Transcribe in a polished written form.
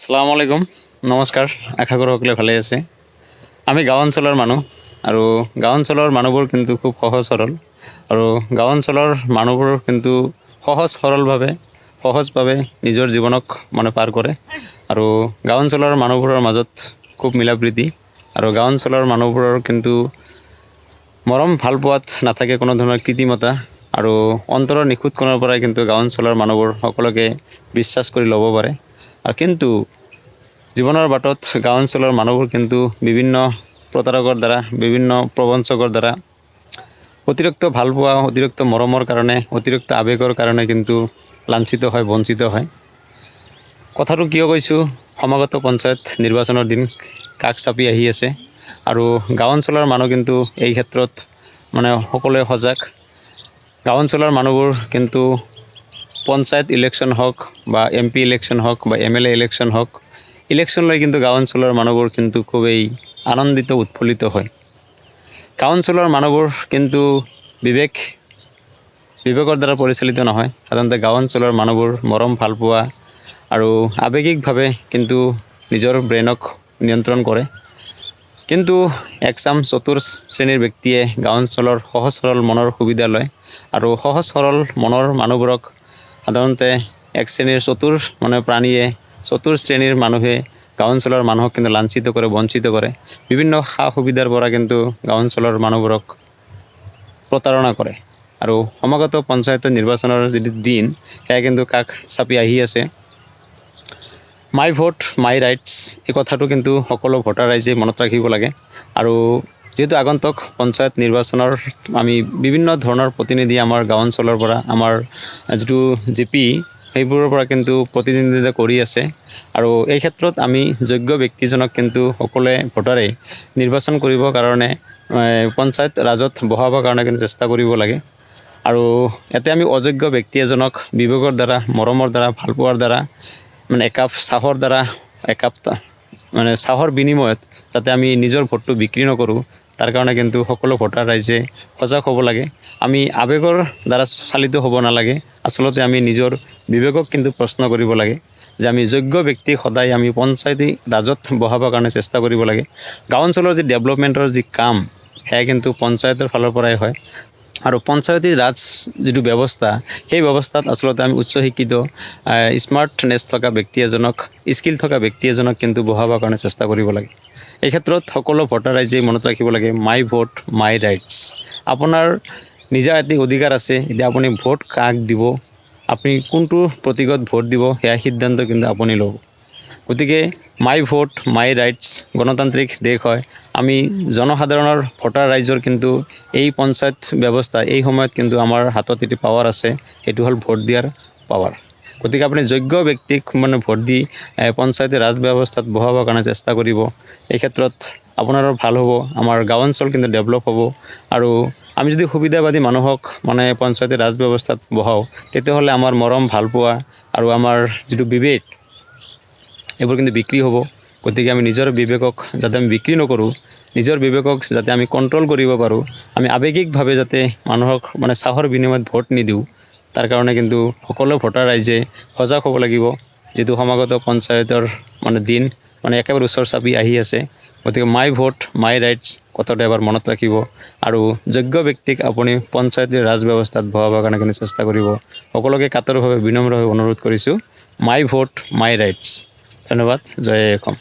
আসসালামু আলাইকুম নমস্কাৰ আশা কৰোঁ সকলোৱে ভালে আছে। আমি গাঁও অঞ্চলৰ মানুহ আৰু গাঁও অঞ্চলৰ মানুহবোৰ কিন্তু খুব সহজ সৰল আৰু গাঁও অঞ্চলৰ মানুহবোৰ কিন্তু সহজভাৱে নিজৰ জীৱনক পাৰ কৰে আৰু গাঁও অঞ্চলৰ মানুহবোৰৰ মাজত খুব মিলাপ্ৰীতি আৰু গাঁও অঞ্চলৰ মানুহবোৰৰ কিন্তু মৰম ভাল পোৱাত নাথাকে কোনো ধৰণৰ কৃত্ৰিমতা আৰু অন্তৰৰ নিখুঁত কোণৰ পৰাই কিন্তু গাঁও অঞ্চলৰ মানুহবোৰ সকলোকে বিশ্বাস কৰি ল'ব পাৰে। আৰু কিন্তু জীৱনৰ বাটত গাঁও অঞ্চলৰ মানুহবোৰ কিন্তু বিভিন্ন প্ৰতাৰকৰ দ্বাৰা বিভিন্ন প্ৰবঞ্চকৰ দ্বাৰা অতিৰিক্ত ভাল পোৱা অতিৰিক্ত মৰমৰ কাৰণে অতিৰিক্ত আৱেগৰ কাৰণে কিন্তু লাঞ্ছিত হয় বঞ্চিত হয়। কথাটো কিয় কৈছোঁ, সমাগত পঞ্চায়ত নিৰ্বাচনৰ দিন কাষ চাপি আহি আছে আৰু গাঁও অঞ্চলৰ মানুহ কিন্তু এই ক্ষেত্ৰত সকলোৱে সজাগ। গাঁও অঞ্চলৰ মানুহবোৰ কিন্তু পঞ্চায়ত ইলেকশ্যন হওক বা MP ইলেকশ্যন হওক বা MLA ইলেকশ্যন হওক, ইলেকশ্যন লৈ কিন্তু গাঁও অঞ্চলৰ মানুহবোৰ কিন্তু খুবেই আনন্দিত উৎফুল্লিত হয়। গাঁও অঞ্চলৰ মানুহবোৰ কিন্তু বিবেকৰ দ্বাৰা পৰিচালিত নহয়। সাধাৰণতে গাঁও অঞ্চলৰ মানুহবোৰ মৰম ভাল পোৱা আৰু আৱেগিকভাৱে কিন্তু নিজৰ ব্ৰেইনক নিয়ন্ত্ৰণ কৰে। কিন্তু একচাম চতুৰ শ্ৰেণীৰ ব্যক্তিয়ে গাঁও অঞ্চলৰ সহজ সৰল মনৰ সুবিধা লয় আৰু সহজ সৰল মনৰ মানুহবোৰক সাধাৰণতে এক শ্ৰেণীৰ চতুৰ প্ৰাণীয়ে চতুৰ শ্ৰেণীৰ মানুহে গাঁও অঞ্চলৰ মানুহক কিন্তু লাঞ্ছিত কৰে বঞ্চিত কৰে। বিভিন্ন সা সুবিধাৰ পৰা কিন্তু গাঁও অঞ্চলৰ মানুহবোৰক প্ৰতাৰণা কৰে আৰু সমাগত পঞ্চায়তৰ নিৰ্বাচনৰ যিটো দিন সেয়া কিন্তু কাষ চাপি আহি আছে। মাই ভোট মাই ৰাইটছ এই কথাটো কিন্তু সকলো ভোটাৰ ৰাইজে মনত ৰাখিব লাগে আৰু যেহেতু আগন্তুক পঞ্চায়ত নিৰ্বাচনৰ আমি বিভিন্ন ধৰণৰ প্ৰতিনিধি আমাৰ গাঁও অঞ্চলৰ পৰা আমাৰ যিটো GP সেইবোৰৰ পৰা কিন্তু প্ৰতিনিধিত্ব কৰি আছে আৰু এই ক্ষেত্ৰত আমি যোগ্য ব্যক্তিজনক কিন্তু সকলোৱে ভোটাৰে নিৰ্বাচন কৰিবৰ কাৰণে পঞ্চায়ত ৰাজত বহাবৰ কাৰণে কিন্তু চেষ্টা কৰিব লাগে। আৰু ইয়াতে আমি অযোগ্য ব্যক্তি এজনক বিবেকৰ দ্বাৰা মৰমৰ দ্বাৰা ভাল পোৱাৰ দ্বাৰা একাপ চাহৰ দ্বাৰা চাহৰ বিনিময়ত যাতে আমি নিজৰ ভোটটো বিক্ৰী নকৰোঁ, তাৰ কাৰণে কিন্তু সকলো ভোটাৰ ৰাইজে সজাগ হ'ব লাগে। আমি আৱেগৰ দ্বাৰা চালিত হ'ব নালাগে। আচলতে আমি নিজৰ বিবেকক কিন্তু প্ৰশ্ন কৰিব লাগে যে আমি যোগ্য ব্যক্তি সদায় আমি পঞ্চায়তী ৰাজত বহাবৰ কাৰণে চেষ্টা কৰিব লাগে। গাঁও অঞ্চলৰ যি ডেভেলপমেণ্টৰ যি কাম সেয়া কিন্তু পঞ্চায়তৰ ফালৰ পৰাই হয় আৰু পঞ্চায়তী ৰাজ যিটো ব্যৱস্থা সেই ব্যৱস্থাত আচলতে আমি উচ্চ শিক্ষিত স্মাৰ্টনেছ থকা ব্যক্তি এজনক স্কিল থকা ব্যক্তি এজনক কিন্তু বহাবৰ কাৰণে চেষ্টা কৰিব লাগে। এই ক্ষেত্ৰত সকলো ভোটাৰ ৰাইজে মনত ৰাখিব লাগে মাই ভোট মাই ৰাইটছ। আপোনাৰ নিজা এটি অধিকাৰ আছে। এতিয়া আপুনি ভোট কাক দিব, আপুনি কোনটো প্ৰতীকত ভোট দিব সেয়া সিদ্ধান্ত কিন্তু আপুনি ল'ব। গতিকে মাই ভোট মাই ৰাইটছ গণতান্ত্ৰিক দেশ হয়। আমি জনসাধাৰণৰ ভোটাৰ ৰাইজৰ কিন্তু এই পঞ্চায়ত ব্যৱস্থা এই সময়ত কিন্তু আমাৰ হাতত এটি পাৱাৰ আছে, সেইটো হ'ল ভোট দিয়াৰ পাৱাৰ। গতিকে আপুনি যোগ্য ব্যক্তিক ভোট দি পঞ্চায়তী ৰাজ ব্যৱস্থাত বহাবৰ কাৰণে চেষ্টা কৰিব। এই ক্ষেত্ৰত আপোনাৰো ভাল হ'ব, আমাৰ গাঁও অঞ্চল কিন্তু ডেভেলপ হ'ব আৰু আমি যদি সুবিধাবাদী মানুহক পঞ্চায়তী ৰাজ ব্যৱস্থাত বহাওঁ তেতিয়াহ'লে আমাৰ মৰম ভাল পোৱা আৰু আমাৰ যিটো বিবেক এইবোৰ কিন্তু বিক্ৰী হ'ব। গতিকে আমি নিজৰ বিবেকক যাতে আমি বিক্ৰী নকৰোঁ, নিজৰ বিবেকক যাতে আমি কণ্ট্ৰল কৰিব পাৰোঁ, আমি আৱেগিকভাৱে যাতে মানুহক চাহৰ বিনিময়ত ভোট নিদিওঁ, তাৰ কাৰণে কিন্তু সকলো ভোটাৰ ৰাইজে সজাগ হ'ব লাগিব। যিটো সমাগত পঞ্চায়তৰ দিন একেবাৰে ওচৰ চাপি আহি আছে। গতিকে মাই ভোট মাই ৰাইটছ কথাটো এবাৰ মনত ৰাখিব আৰু যোগ্য ব্যক্তিক আপুনি পঞ্চায়তী ৰাজ ব্যৱস্থাত বহাবৰ কাৰণে কিন্তু চেষ্টা কৰিব। সকলোকে কাতৰভাৱে বিনম্ৰভাৱে অনুৰোধ কৰিছোঁ, মাই ভোট মাই ৰাইটছ। ধন্যবাদ। জয় অসম।